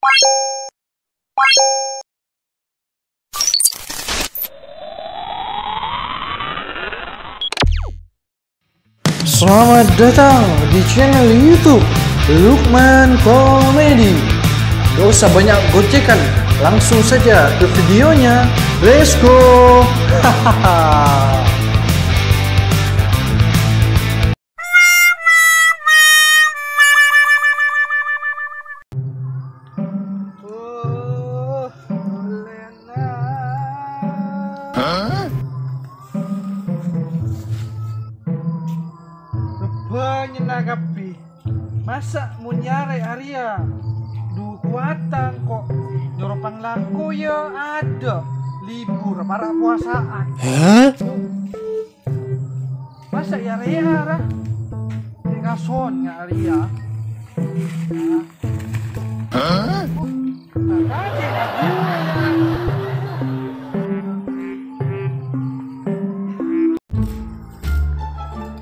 Selamat datang di channel YouTube Lukman Komedi. Gak usah banyak gocekan, langsung saja ke videonya. Let's go. Hahaha. Nagapi masa mau nyare Arya du kuatan kok nyoropang laku ya ada libur para puasaan. Masa ya Arya tinggal son ya Arya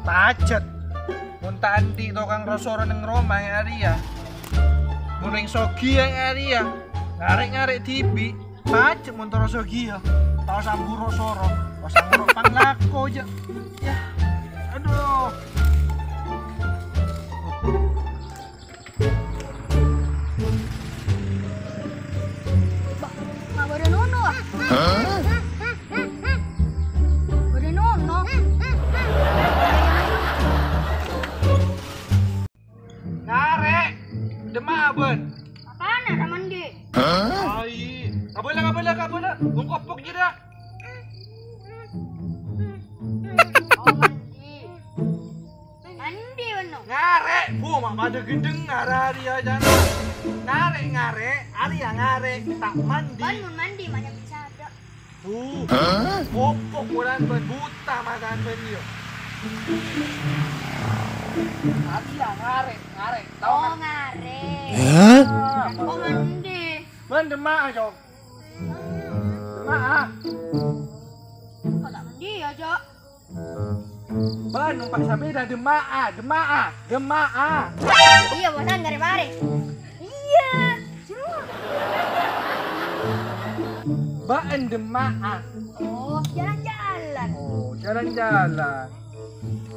pacet tadi tokang rosoro neng Roma yang Arya neng Sogi yang Arya ngarek TV pacet motor Sogi ya tau sambu rosoro pasang ropang lako aja ya aduh Mak baru nono baru nono Demak ben. apaan ada mandi? Ai, kabela. Ngkopok je dah. Oh mandi. Mandi beno. Ngarek, bu mak pada gendeng ngarah dia jana. Ngarek, Arya tak mandi. Ban mun mandi banyak bisa ada. Kopok bulan ben buta makan ben yo. Arya ngarek. Tahu Oh kan? ngare. Oh mandi. Ben demak aja. Demak. Kok tak mandi ya, Jok? Ben numpak sepeda demak. Iya, bosan gare-bare. Iya. Semua. Ben demak. Oh, jalan-jalan. Oh, jalan-jalan.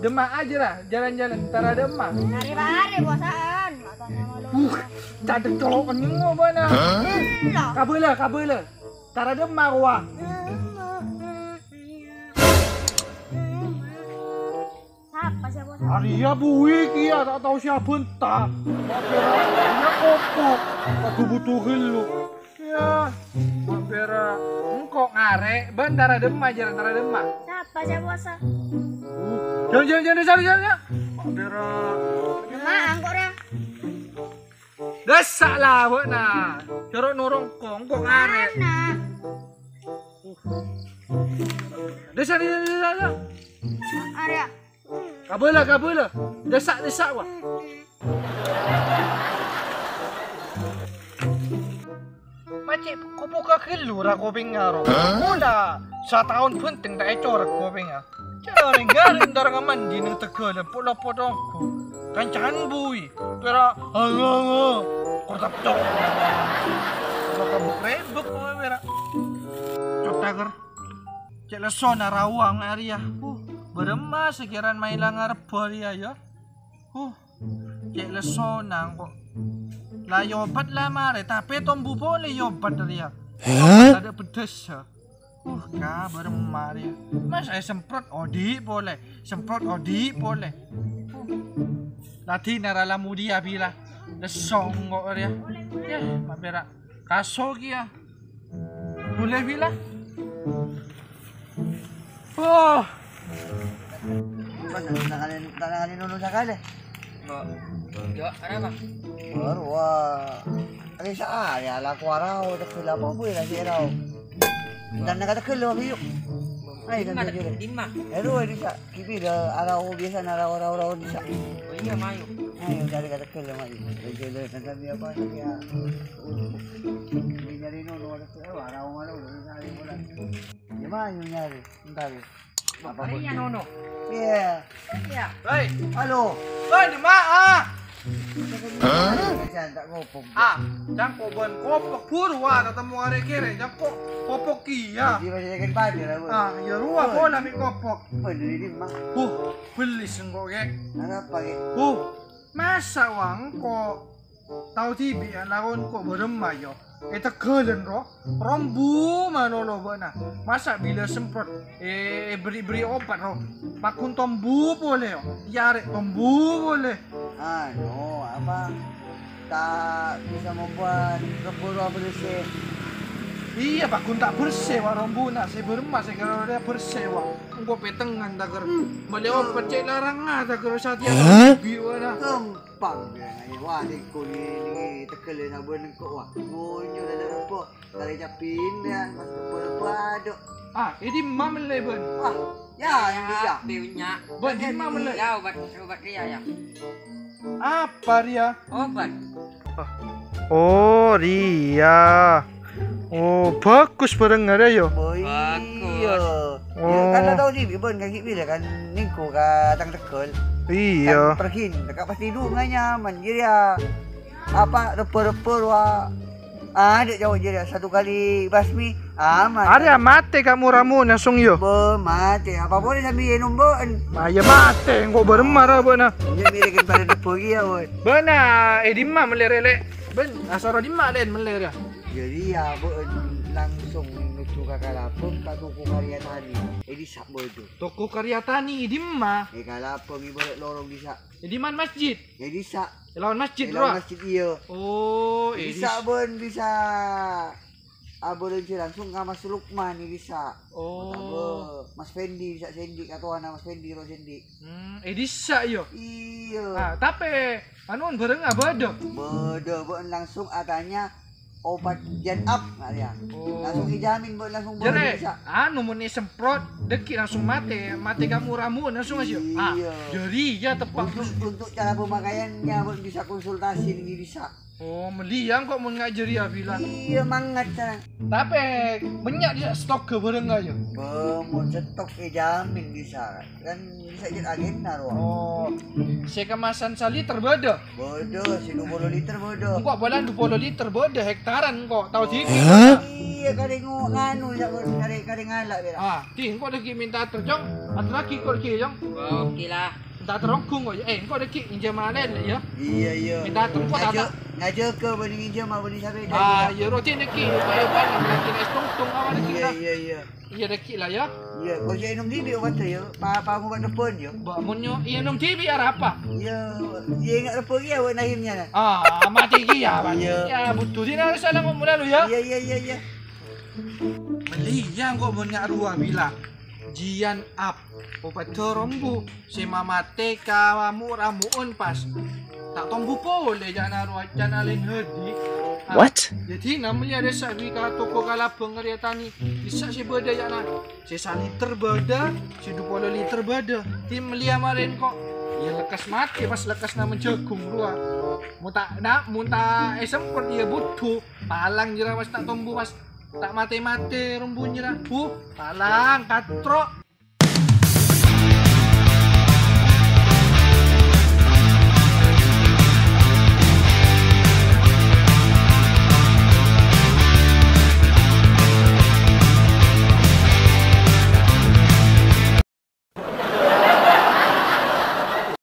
Demak aja lah, jalan-jalan antara Demak. Gare-bare bosan. Makanya malu. Cadek colokan nyengo bana. Kabela. Tara Demak wah. Siapa sih bosan? Arya buik iya tak tahu siapa entah. Makanya kopok. Aku butuh gelu. Ya, mampera. Engkau ngarek, bandara Demak jalan antara Demak. Siapa sih bosan? Jangan. Mampera. Demak angkor ya. Desak lah buat nah. Cerok norong kok ngarek. Mana? Desak. Arya. Kabela. Desak wah. Macam kau buka kelur aku pengaruh. Mula 1 tahun penting tak ecor aku pengar. Jangan garin darang mandi nang Tegal pola-potongku. Kancan bui. Pera kau tak cok. Kau kabuk rebek kau pera. Cok tager. Cek lesona rawang Arya. Berema sekiran mailang ngarep Arya ya. Cek lesona kok. Lah yobat lah mare tapi tombu boleh yobat Arya. Ada pedes ya. Kabar mari. Mas saya semprot odi boleh. Lati narala mudia bila. Lesong kok Arya. Ya, mapera. Kaso kia. Boleh bila. Tanganin dulu sekali. Ya, kenapa? Baru ada saat ya laku arau tak kela apa boleh lagi arau. Dan nak kata kela biuk. Ai kan dia. Dimah. Aduh dia kipi dah arau biasa arau dia. Oh iya, mayu. Ayo dari kata kela mai. Kela tentang dia apa dia. Dia dari no arau dari bulan. Dia mayu nyari. Entar. Apa Iya, Nono. Iya. Iya. Hei, Halo. Demak ah. jangan tak ngopong. Jangan kau ban kopok purwa ketemu hari kiri, jangan kok kopok kia. Jadi masih jaga pada lah bu. Ya ruah bola mi kopok. Beli di mah. Beli sengkok ke. Kenapa ke? Masa wang kok tahu TV lawan kok beremah yo. Kita kelen roh, rombu manolo bana. Masa bila semprot, beri obat roh, pakun tombu boleh yo, yare tombu boleh. No, apa? Tak bisa membuat keburu bersih. Iya pakun tak bersih wa rombu nak saya beremah saya kalau dia bersih wa. Engkau petengan tak ker, boleh obat cek larang tak ker saat yang biwa na. Gampang dia. Wah, ni kau ni terkelen nak buat engkau wah. Munyo dah apa? Kali capin dia masuk apa aduk. Ini mam leben. Wah, ya dia. Piunya. Ben di mam le. Ya obat dia ya. Apa dia? Obat. Oh, dia. Oh, bagus pendengar yo. Iya. Kan dah tahu ni, ben kaki bila kan ningko ka tang tekol. Iya. Kan pergi dekat pasti dulu nyaman je dia. Apa reper-reper wah. Ada jauh je dia satu kali basmi aman. Ada mate kamu ramu langsung yo. Mate apa boleh sambil nombon. Ya mate engkau bermarah bana. Dia mirip pada depo dia boy. Bana, di ma melerele. Ben, asara di ma len meler ya. Jadi ya langsung menuju ke Kalapong ke toko karya tani. Di sak bodoh. Toko karya tani di ma. Kalapong ibarat lorong di sak. Di man masjid. Di sak. Lawan masjid Lawan bro. masjid iya. Oh, Di sak bon bisa. Boleh langsung ke Mas Lukman ni bisa. Oh. Mas Fendi bisa sendik atau anak Mas Fendi lo sendik. Di sak yo. Iya. Tapi anu bareng bodoh. Bodoh bon langsung atanya obat jet up dia. Langsung dijamin bon langsung boleh Jere, bisa. anu meni semprot deki langsung mate kamu ramu langsung aja. Iya. Jadi ya tepat. Untuk cara pemakaiannya bon bisa konsultasi ini bisa. Oh, meliang kok mau ngajari ya bilang. Iya mangat cara. Tapi banyak dia stok ke bareng aja. Mau stok jamin bisa. Kan bisa jadi agenda roh. Oh, saya kemasan saliter bodoh. Bodoh, si 20 liter bodoh. Kok bolan 20 liter bodoh hektaran kok tahu sih. Iya kadang nganu ya kadang ngalak dia. Ting kok lagi minta terjong, atau lagi kok lagi jong. Oke lah. Minta terongkung kok. Kok lagi injam malen ya. Iya. Minta terongkung tak. Ngajak ke bening injam apa ni sampai Ya rutin lagi. Ayo ban lagi nes tungtung awak lagi lah. Iya. Iya lagi lah ya. Iya, kau saya minum TV obat saya. Pa mu buat telepon yo. Bangunnya iya minum TV apa? Iya, dia ingat telepon dia buat nahimnya. Mati ya, Pak. Iya. Ya butuh dia harus salah ngomong lalu ya. Iya. Meliang kok banyak ruang bilang. Jian up obat terombu si mama teka ramuun pas tak tombu boleh jangan alin hedi. What? Jadi namanya ada sabi ka toko Kalapong karya tani bisa si beda ya na si saliter beda si 20 liter beda tim melia marin kok ya lekas mati pas lekas na menjagung ruang muta sempet dia butuh palang jera mas tak tombu mas tak mati-mati rumbunya palang katrok